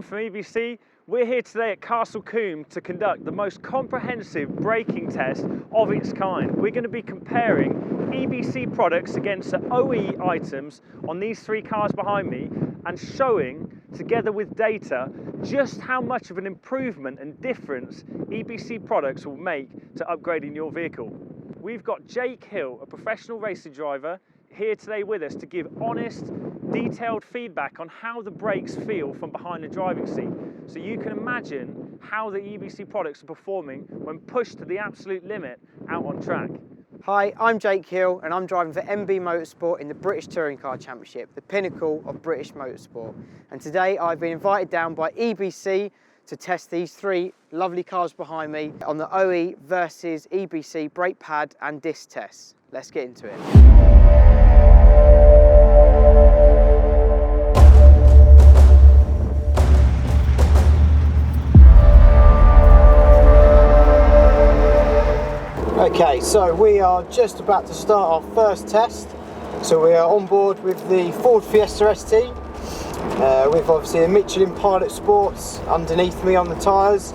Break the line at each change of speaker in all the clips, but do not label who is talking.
from EBC. We're here today at Castle Combe to conduct the most comprehensive braking test of its kind. We're going to be comparing EBC products against the OE items on these three cars behind me and showing, together with data, just how much of an improvement and difference EBC products will make to upgrading your vehicle. We've got Jake Hill, a professional racing driver, here today with us to give honest, detailed feedback on how the brakes feel from behind the driving seat, so you can imagine how the EBC products are performing when pushed to the absolute limit out on track.
Hi, I'm Jake Hill and I'm driving for MB Motorsport in the British Touring Car Championship, the pinnacle of British motorsport. And today I've been invited down by EBC to test these three lovely cars behind me on the OE versus EBC brake pad and disc tests. Let's get into it. Okay, so we are just about to start our first test. So we are on board with the Ford Fiesta ST, with obviously the Michelin Pilot Sports underneath me on the tyres,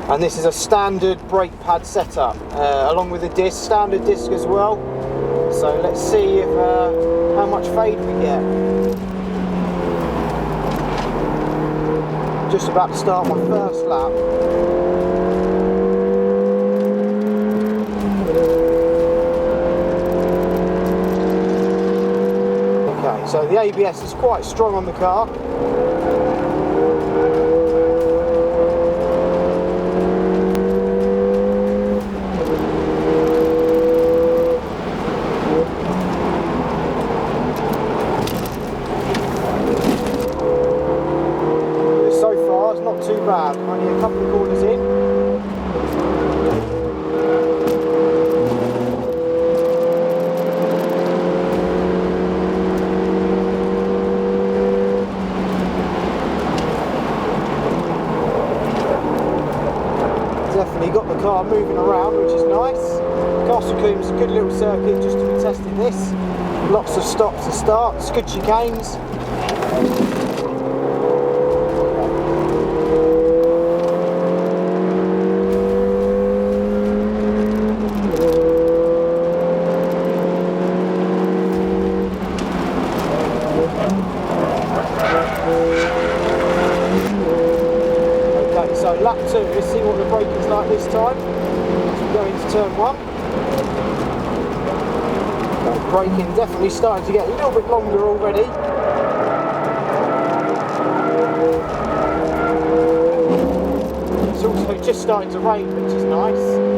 and this is a standard brake pad setup, along with a disc, standard disc as well. So let's see if, how much fade we get. Just about to start my first lap. Okay, so the ABS is quite strong on the car. Too bad, only a couple of corners in. Definitely got the car moving around, which is nice. Castle Combe's a good little circuit just to be testing this. Lots of stops and starts, good chicanes. So lap 2, let's see what the braking's like this time as we go into turn 1. The braking definitely starting to get a little bit longer already. It's also just starting to rain, which is nice.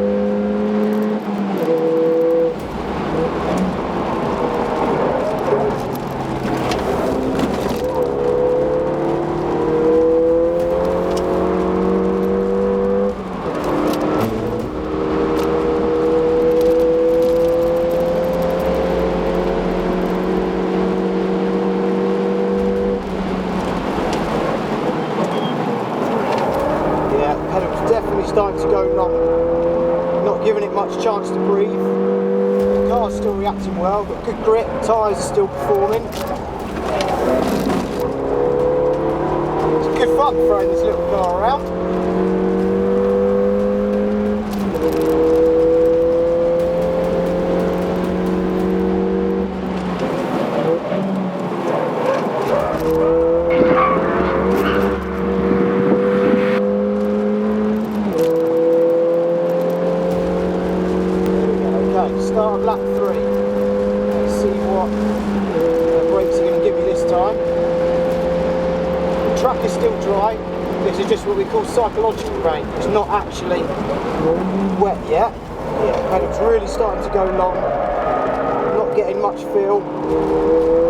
Starting to go long, not giving it much chance to breathe. The car's still reacting well, got good grip, tyres are still performing. It's good fun throwing this little car around. Start of lap 3. Let's see what the brakes are going to give me this time. The track is still dry. This is just what we call psychological rain. It's not actually wet yet. Yeah, the pedal's really starting to go long. Not getting much feel.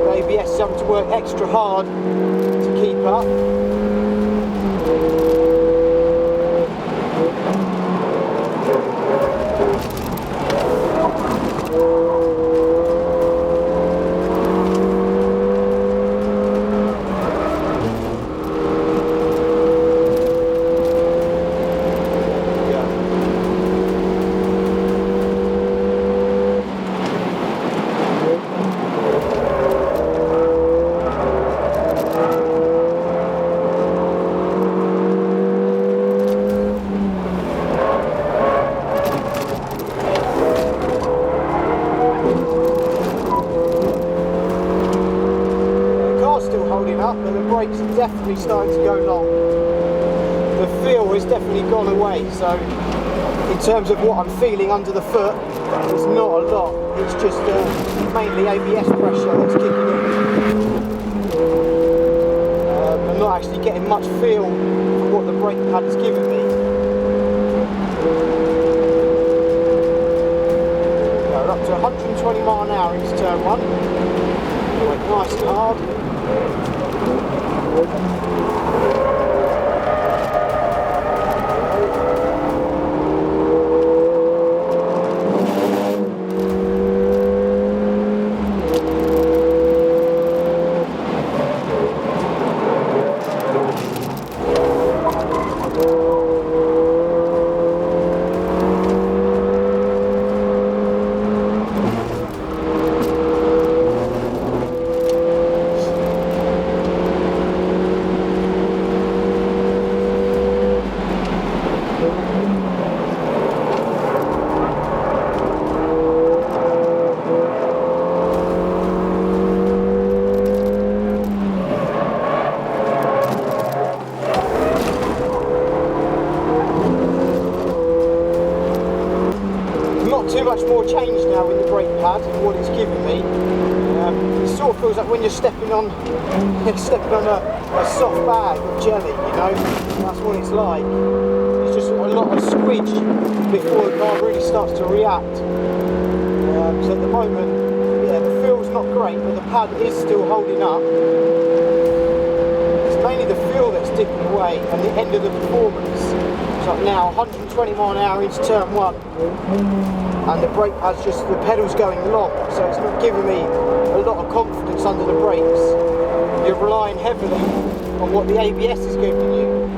The ABS is having to work extra hard to keep up. definitely starting to go long. The feel has definitely gone away, so in terms of what I'm feeling under the foot, it's not a lot. It's just mainly ABS pressure that's kicking in. I'm not actually getting much feel for what the brake pad is giving me. We're up to 120 mph into turn 1. Went nice and hard. Too much more change now in the brake pad and what it's giving me. It sort of feels like when you're stepping on a soft bag of jelly, you know, that's what it's like. It's just a lot of squidge before the car really starts to react. So at the moment, yeah, the feel's not great, but the pad is still holding up. It's mainly the feel that's dipping away and the end of the performance. It's like now 120 mph into turn 1. And the brake pad's just, the pedal's going long, so it's not giving me a lot of confidence under the brakes. You're relying heavily on what the ABS is giving you.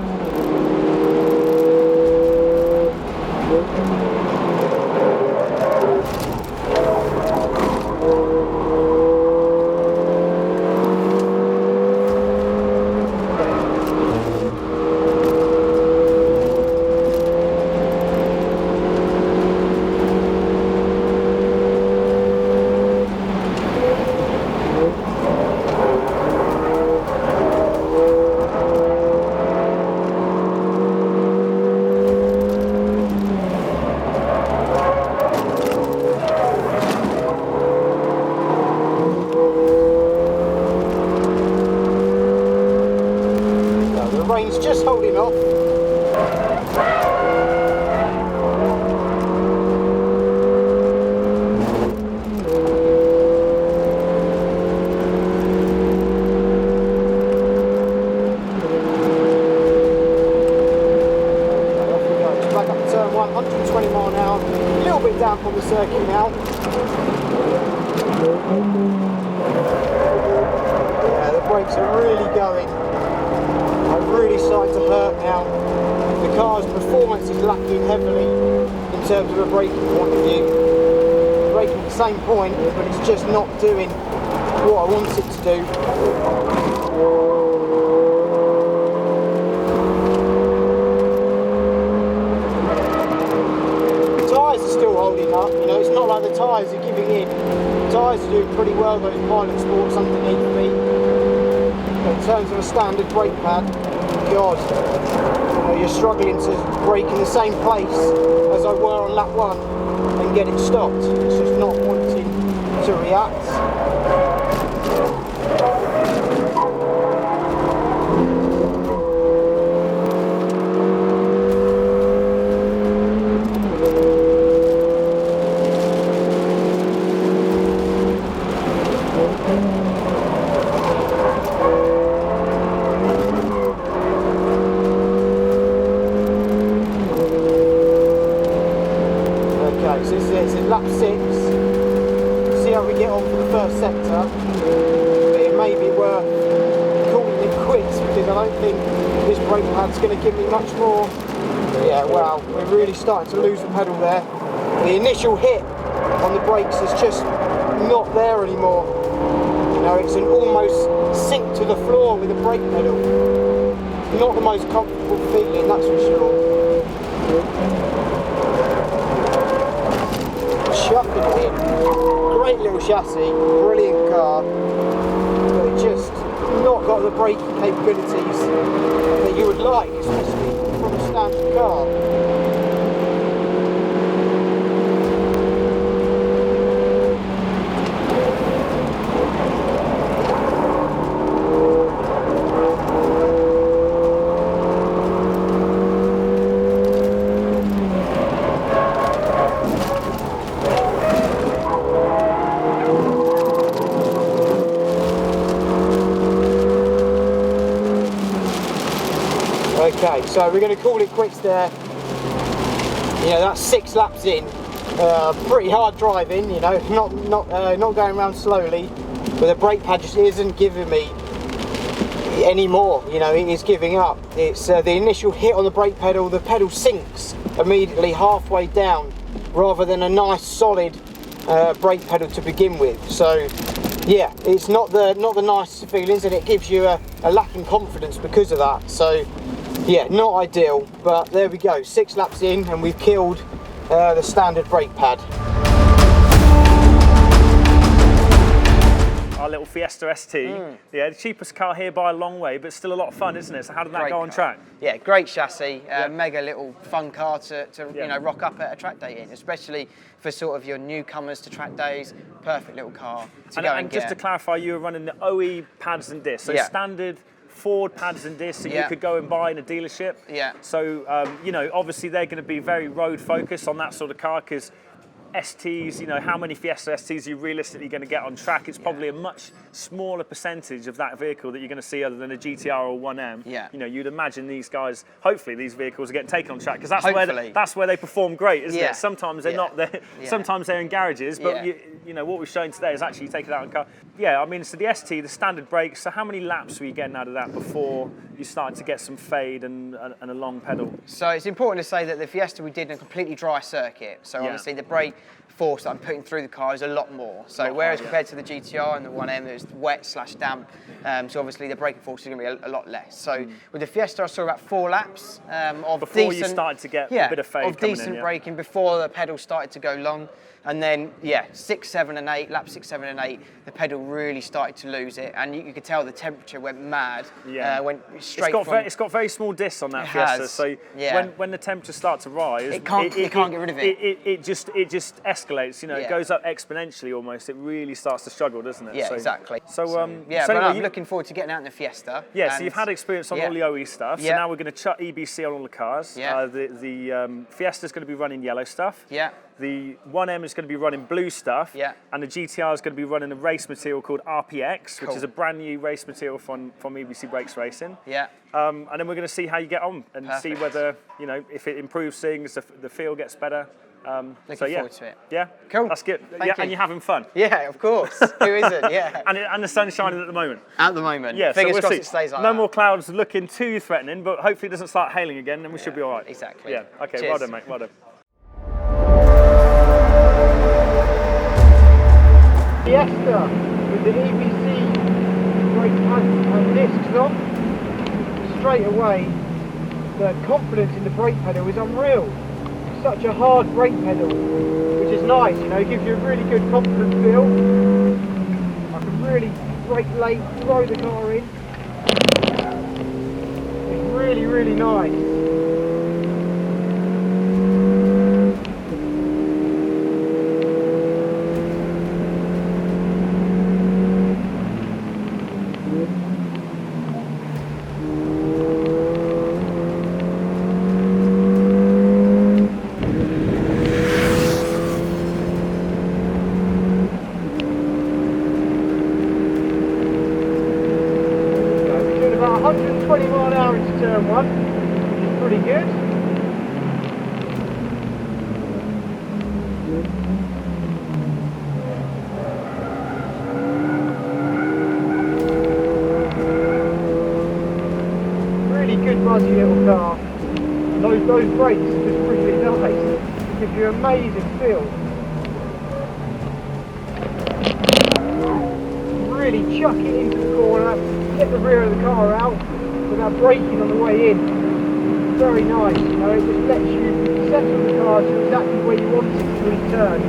Rain's just holding off. Back up to turn 1, 120 mph, a little bit damp on the circuit now. Yeah, the brakes are really going. I'm really starting to hurt now. The car's performance is lacking heavily in terms of a braking point of view. Braking at the same point, but it's just not doing what I want it to do. The tyres are still holding up, you know, it's not like the tyres are giving in. The tyres are doing pretty well, those Pilot Sports underneath me. In terms of a standard brake pad, God, you know, you're struggling to brake in the same place as I were on lap 1 and get it stopped. It's just not wanting to react. So this is lap 6, see how we get on for the first sector, but it may be worth calling it quits because I don't think this brake pad's going to give me much more. Yeah, wow, we're really starting to lose the pedal there. The initial hit on the brakes is just not there anymore. You know, it's an almost sink to the floor with the brake pedal. Not the most comfortable feeling, that's for sure. Chucking it in. Great little chassis, brilliant car, but it just not got the braking capabilities that you would like, especially from a standard car. Okay, so we're going to call it quits there. You know, that's 6 laps in. Pretty hard driving, you know, not going around slowly, but the brake pad just isn't giving me any more. You know, it is giving up. It's the initial hit on the brake pedal. The pedal sinks immediately halfway down, rather than a nice solid brake pedal to begin with. So yeah, it's not the nicest feelings, and it gives you a lack in confidence because of that. So yeah, not ideal, but there we go, 6 laps in and we've killed the standard brake pad.
Our little Fiesta ST, yeah, the cheapest car here by a long way, but still a lot of fun, isn't it? So how did that go on track?
Yeah, great chassis, mega little fun car to you know, rock up at a track day in, especially for sort of your newcomers to track days. Perfect little car to go and get.
Just to clarify, you were running the OE pads and discs, so standard Ford pads and discs that you could go and buy in a dealership. Yeah. So, you know, obviously they're going to be very road focused on that sort of car, because STs, you know, how many Fiesta STs are you realistically going to get on track? It's probably a much smaller percentage of that vehicle that you're going to see other than a GTR or 1M. Yeah. You know, you'd imagine these guys, hopefully these vehicles are getting taken on track, because that's where they perform great, isn't it? Sometimes they're not there. Sometimes they're in garages, but you know, what we've shown today is actually taken out in car. Yeah, I mean, so the ST, the standard brakes, so how many laps were you getting out of that before you started to get some fade and a long pedal?
So it's important to say that the Fiesta we did in a completely dry circuit. So obviously the brake force that I'm putting through the car is a lot more. So whereas compared to the GTR and the 1M, it was wet/damp, so obviously the braking force is going to be a lot less. So with the Fiesta, I saw about 4 laps of
before you started to get a bit of fade
of decent braking before the pedal started to go long. And then, 6, 7 and 8, lap 6, 7 and 8, the pedal really started to lose it, and you could tell the temperature went mad. Went straight
it's got very small discs on that Fiesta, so when the temperatures start to rise,
you can't get rid of it.
It just escalates. You know, it goes up exponentially almost. It really starts to struggle, doesn't it?
Yeah, so, exactly.
So
but I'm looking forward to getting out in the Fiesta.
Yeah, so you've had experience on all the OE stuff. So now we're going to chuck EBC on all the cars. The Fiesta's going to be running Yellowstuff. Yeah. The 1M is going to be running blue stuff, and the GTR is going to be running a race material called RPX, which is a brand new race material from EBC Brakes Racing. Yeah. And then we're going to see how you get on and see whether, you know, if it improves things, the feel gets better.
Looking forward to it.
Yeah,
cool.
That's good.
Thank you.
And you're having fun.
Yeah, of course. Who isn't? Yeah.
And the sun's shining at the moment.
At the moment.
Yeah.
Fingers
so
crossed it stays like
no
that.
more clouds looking too threatening, but hopefully it doesn't start hailing again, and we should be all right.
Exactly.
Yeah. Okay.
Cheers.
Well done, mate. Well done.
Fiesta with the EBC brake pads and discs on, straight away the confidence in the brake pedal is unreal. Such a hard brake pedal, which is nice, you know, it gives you a really good confidence feel. I can really brake late, throw the car in. It's really, really nice. Turn 1, which is pretty good. Really good buzzy little car. Those brakes are just really nice. Give you an amazing feel. Really chuck it into the corner, get the rear of the car out without braking on the way in. Very nice, you know, it just lets you settle the car to exactly where you want it to return.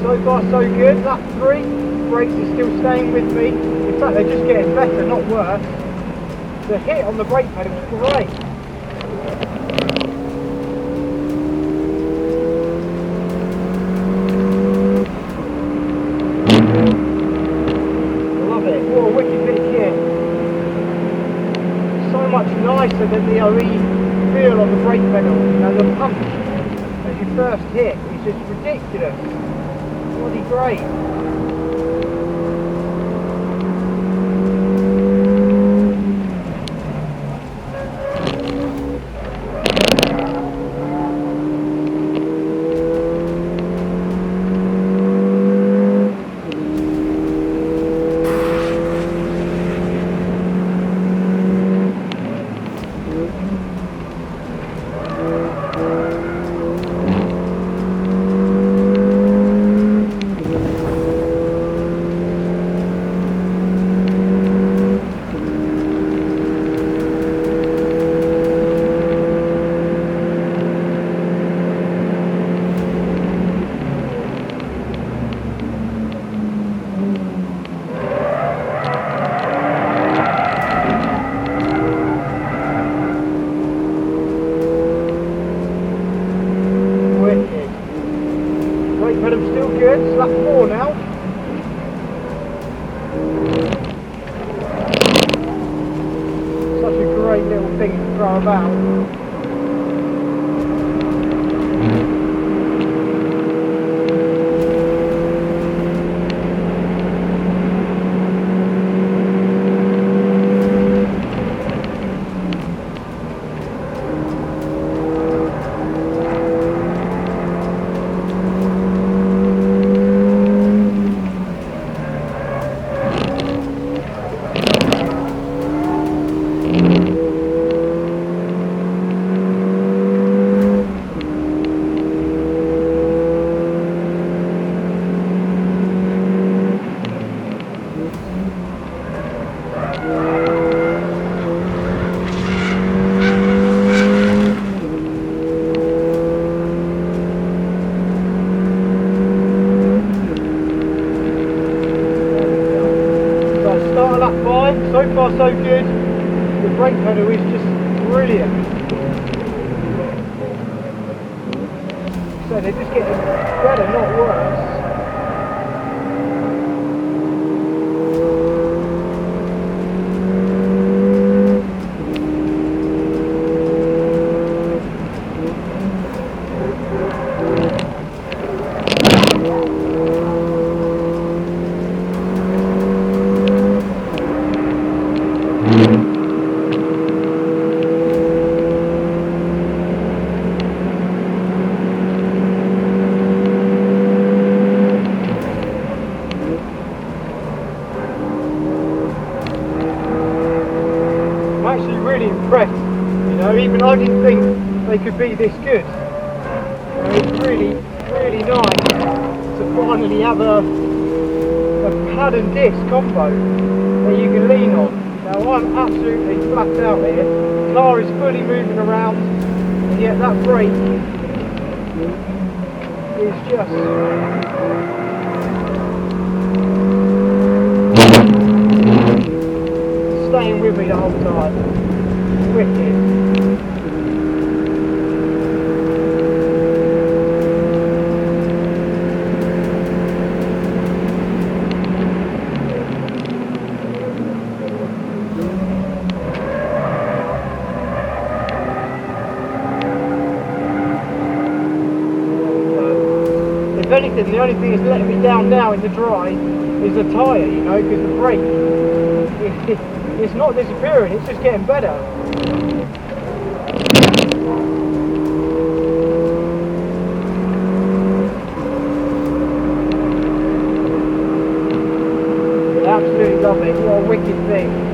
So far so good. Lap 3, brakes is still staying with me. In fact, they're just getting better, not worse. The hit on the brake pedal is great. Love it. What a wicked bit kit. So much nicer than the OE feel on the brake pedal. Now the pump as you first hit is just ridiculous. Bloody great. Lap 4 now. Such a great little thing to throw about. So far so good. The brake pedal is just brilliant. So they're just getting better, not worse. Impressed, you know, even I didn't think they could be this good. It's really, really nice to finally have a pad and disc combo that you can lean on. Now I'm absolutely flat out here, the car is fully moving around, and yet that brake is just staying with me the whole time. Wicked. If anything, the only thing that's letting me down now in the dry is the tyre, you know, because the brake, it's not disappearing, it's just getting better. Absolutely love it, what a wicked thing.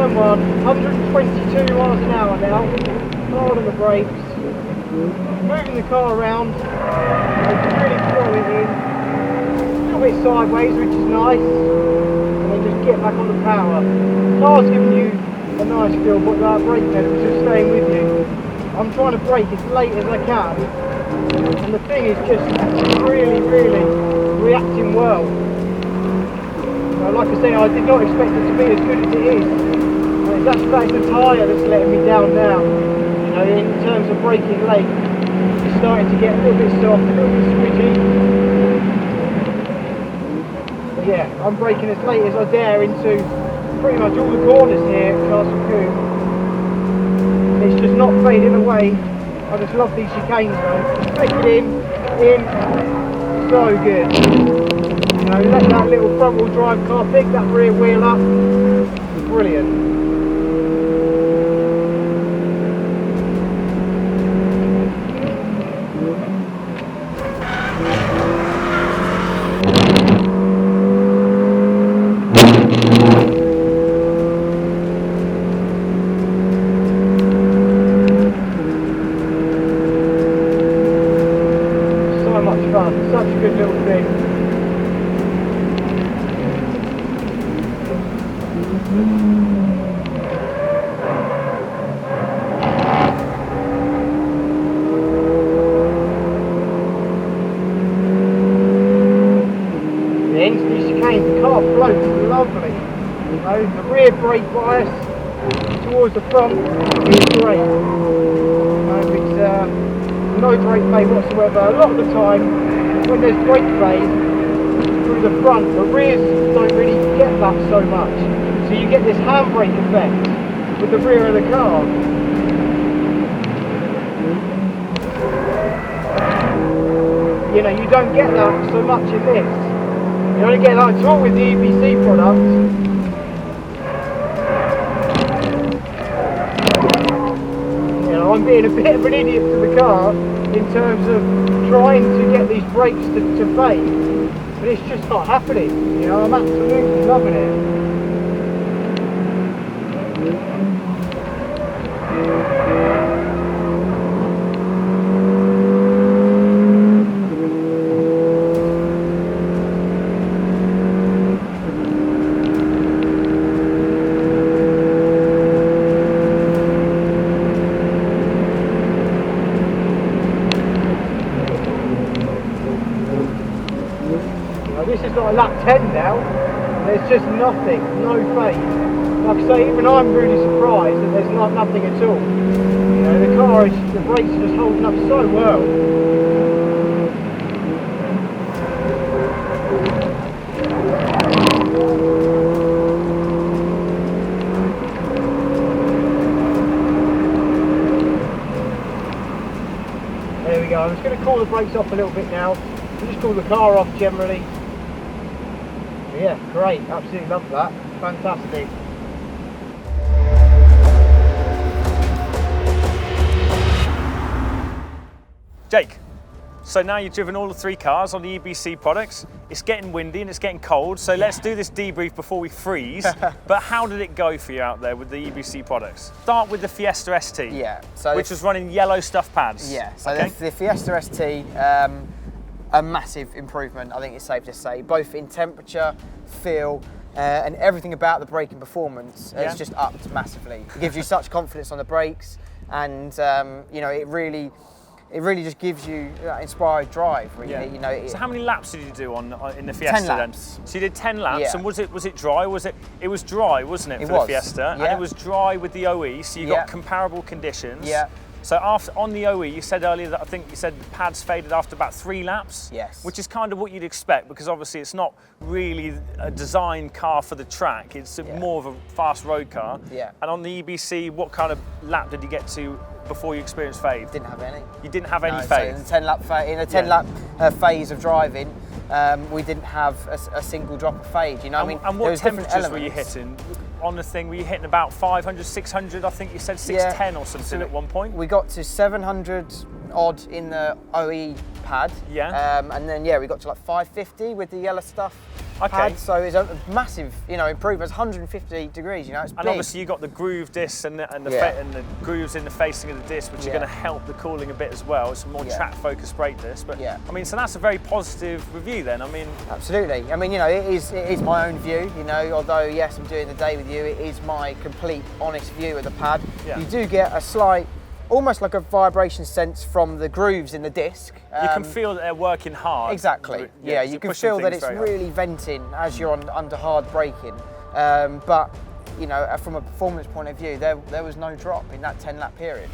turn one, 122 miles an hour now, hard on the brakes, moving the car around, really throwing it in, a little bit sideways, which is nice, and then just get back on the power. The car's giving you a nice feel, but that brake pedal is just staying with you. I'm trying to brake as late as I can, and the thing is just really reacting well. Like I say, I did not expect it to be as good as it is. That's the tyre that's letting me down now. You know, in terms of braking late, it's starting to get a little bit soft, a little bit squidgy. But yeah, I'm braking as late as I dare into pretty much all the corners here at Castle Combe. It's just not fading away. I just love these chicanes though. Flick it in, so good. You know, let that little front wheel drive car pick that rear wheel up. Brilliant. So much fun, such a good little thing. The car floats lovely. You know, the rear brake bias towards the front is great. You know, it's no brake fade whatsoever. A lot of the time, when there's brake fade through the front, the rears don't really get that so much. So you get this handbrake effect with the rear of the car. You know, you don't get that so much in this. You only get that at all with the EBC product. You know, I'm being a bit of an idiot to the car in terms of trying to get these brakes to fade, but it's just not happening. You know, I'm absolutely loving it. This is like lap 10 now, there's just nothing, no fade. Like I say, even I'm really surprised that there's nothing at all. You know, the brakes are just holding up so well. There we go, I'm just going to cool the brakes off a little bit now. Just cool the car off generally. Yeah, great, absolutely love that, fantastic.
Jake, so now you've driven all the three cars on the EBC products. It's getting windy and it's getting cold, so let's do this debrief before we freeze. But how did it go for you out there with the EBC products? Start with the Fiesta ST,
yeah,
which was running Yellowstuff pads.
Yeah, so
okay.
the Fiesta ST, a massive improvement, I think it's safe to say, both in temperature, feel, and everything about the braking performance has just upped massively. It gives you such confidence on the brakes, and you know, it really just gives you that inspired drive. Really.
Yeah.
You know,
so how many laps did you do in the Fiesta
10 laps.
then? So you did 10 laps,
Yeah.
and was it dry? It was dry, wasn't it, for the Fiesta?
Yeah.
And it was dry with the OE, so you got comparable conditions.
Yeah.
So on the OE, you said earlier that I think you said the pads faded after about 3 laps.
Yes.
Which is kind of what you'd expect, because obviously it's not really a designed car for the track. It's more of a fast road car.
Yeah.
And on the EBC, what kind of lap did you get to before you experienced fade?
Didn't have any.
You didn't have any
No,
fade?
So in a 10 lap phase of driving, we didn't have a single drop of fade. You know,
and what temperatures were you hitting? On the thing, were you hitting about 500, 600? I think you said 610 or something at one point.
We got to 700 odd in the OE pad.
Yeah.
And then we got to like 550 with the Yellowstuff pad, so it's a massive, you know, improvement. It's 150 degrees, you know, it's big.
And obviously you've got the groove discs and the grooves in the facing of the disc, which are going to help the cooling a bit as well. It's a more track-focused brake disc, but I mean, so that's a very positive review then. I mean,
absolutely. I mean, you know, it is my own view. You know, although yes, I'm doing the day with you, it is my complete, honest view of the pad. You do get a slight, almost like a vibration sense from the grooves in the disc.
You can feel that they're working hard.
Exactly. Yeah, you can feel that it's really venting as you're under hard braking. But you know, from a performance point of view, there was no drop in that 10-lap period.